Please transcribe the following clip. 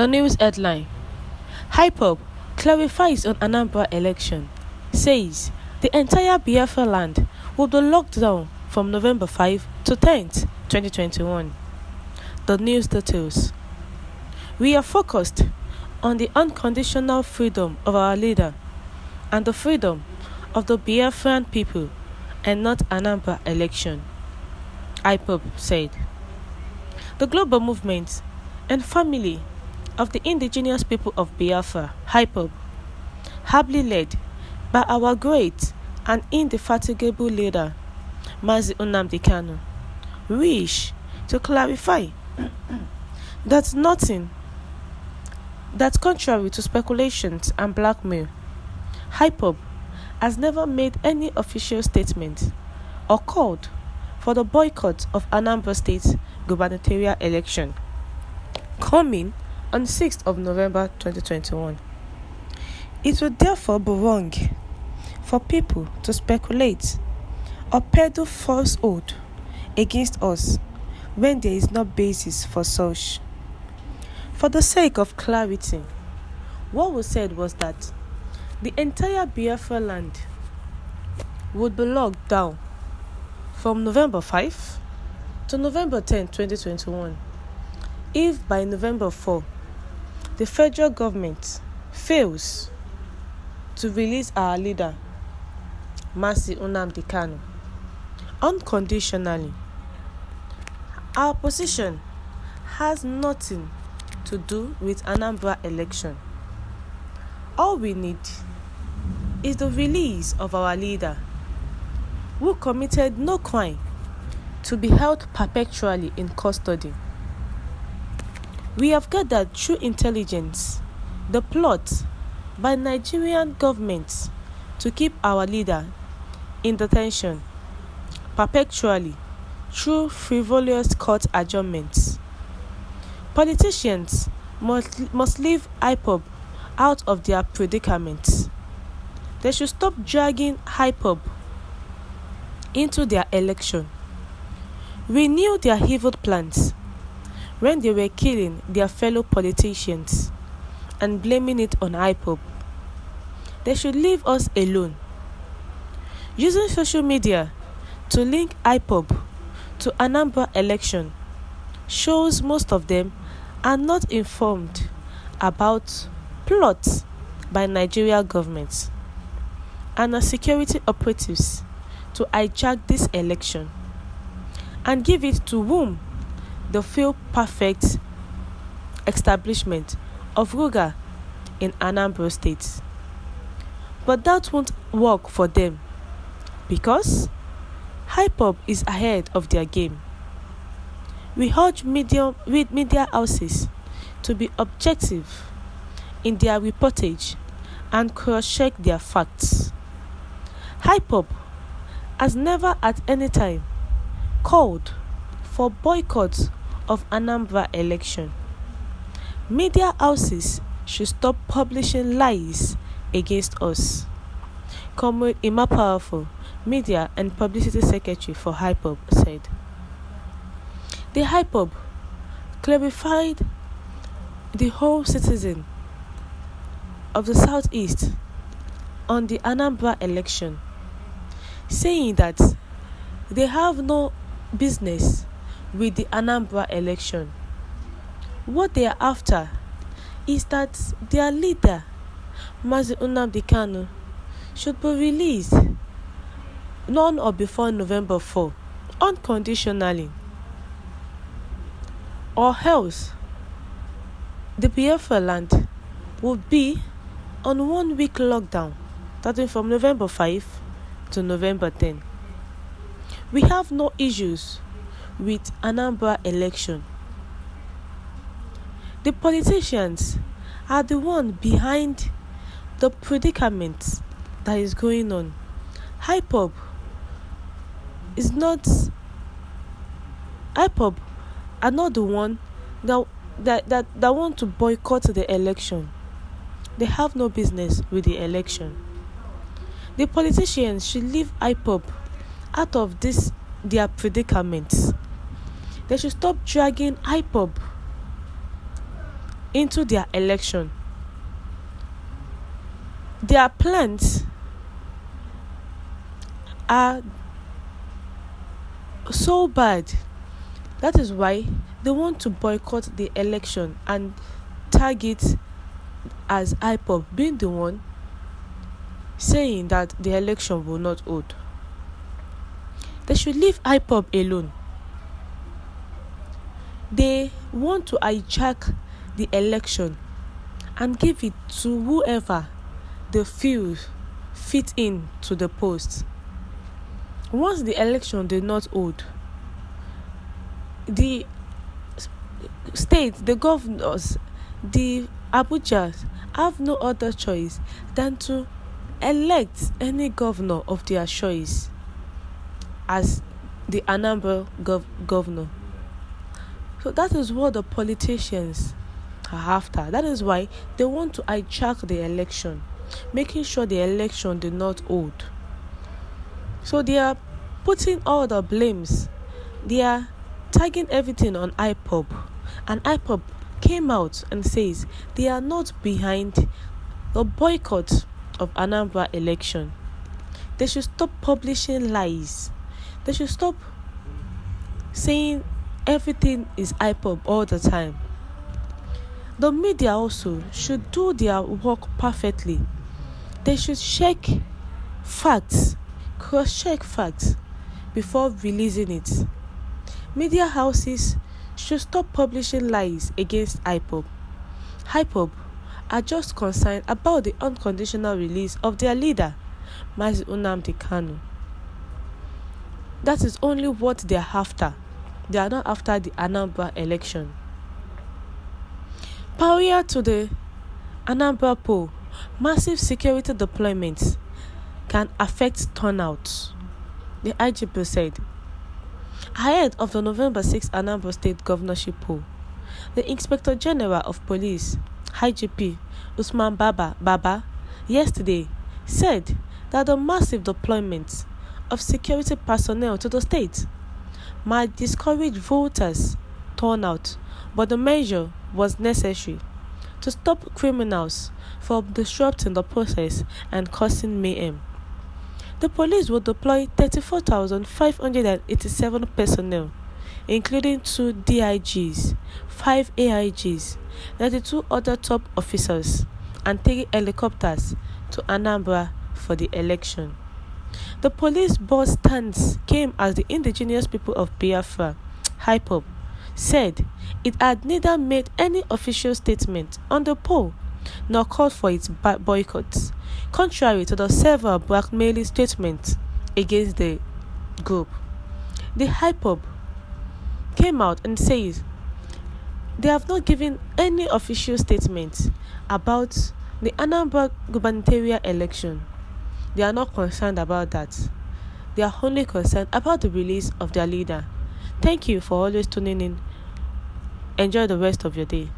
The news headline: Ipob clarifies on Anambra election, says the entire Biafra land will be locked down from November 5 to 10th, 2021. The news details: We are focused on the unconditional freedom of our leader and the freedom of the Biafran people and not Anambra election, Ipob said. The global movement and family of the indigenous people of Biafra, Ipob, ably led by our great and indefatigable leader, Mazi Nnamdi Kanu, wish to clarify that contrary to speculations and blackmail, Ipob has never made any official statement or called for the boycott of Anambra State gubernatorial election coming on 6th of November 2021. It would therefore be wrong for people to speculate or peddle falsehood against us when there is no basis for such. For the sake of clarity, what we said was that the entire Biafra land would be locked down from November 5 to November 10, 2021, if by November 4, the federal government fails to release our leader, Mazi Nnamdi Kanu, unconditionally. Our position has nothing to do with Anambra election. All we need is the release of our leader, who committed no crime, to be held perpetually in custody. We have gathered through intelligence the plot by Nigerian government to keep our leader in detention perpetually through frivolous court adjournments. Politicians must leave Ipob out of their predicament. They should stop dragging Ipob into their election. We knew their evil plans when they were killing their fellow politicians and blaming it on Ipob. They should leave us alone. Using social media to link Ipob to Anambra election shows most of them are not informed about plots by Nigeria government and our security operatives to hijack this election and give it to whom they feel perfect establishment of Ruga in Anambra State. But that won't work for them because Ipob is ahead of their game. We urge media houses to be objective in their reportage and cross-check their facts. Ipob has never at any time called for boycott of Anambra election. Media houses should stop publishing lies against us. Comrade Emma Powerful, Media and Publicity Secretary for Ipob, said. The Ipob clarified the whole citizen of the Southeast on the Anambra election, saying that they have no business with the Anambra election. What they are after is that their leader, Mazi Nnamdi Kanu, should be released on or before November 4, unconditionally, or else the Biafra land would be on 1 week lockdown, starting from November 5 to November 10. We have no issues with Anambra election. The politicians are the one behind the predicament that is going on. Ipob are not the one that want to boycott the election. They have no business with the election. The politicians should leave Ipob out of their predicaments. They should stop dragging Ipob into their election. Their plans are so bad. That is why they want to boycott the election and tag it as Ipob being the one saying that the election will not hold. They should leave Ipob alone. They want to hijack the election and give it to whoever they feel fit in to the post. Once the election did not hold, the state, the governors, the Abujas have no other choice than to elect any governor of their choice as the Anambra governor. So that is what the politicians are after. That is why they want to hijack the election, making sure the election did not hold. So they are putting all the blames. They are tagging everything on Ipob. And Ipob came out and says they are not behind the boycott of Anambra election. They should stop publishing lies. They should stop saying everything is Ipob all the time. The media also should do their work perfectly. They should check facts, cross-check facts before releasing it. Media houses should stop publishing lies against Ipob. Ipob are just concerned about the unconditional release of their leader, Mazi Nnamdi Kanu. That is only what they are after. They are not after the Anambra election. Prior to the Anambra poll, massive security deployments can affect turnout, the IGP said. Ahead of the November 6 Anambra State governorship poll, the Inspector General of Police, IGP Usman Baba, yesterday said that the massive deployment of security personnel to the state might discourage voters' turnout, but the measure was necessary to stop criminals from disrupting the process and causing mayhem. The police will deploy 34,587 personnel, including 2 DIGs, 5 AIGs, 92 other top officers, and 3 helicopters to Anambra for the election. The police boss stance came as the indigenous people of Biafra, Ipob, said it had neither made any official statement on the poll nor called for its boycott, contrary to the several blackmailing statements against the group. The Ipob came out and says they have not given any official statement about the Anambra gubernatorial election. They are not concerned about that. They are only concerned about the release of their leader. Thank you for always tuning in. Enjoy the rest of your day.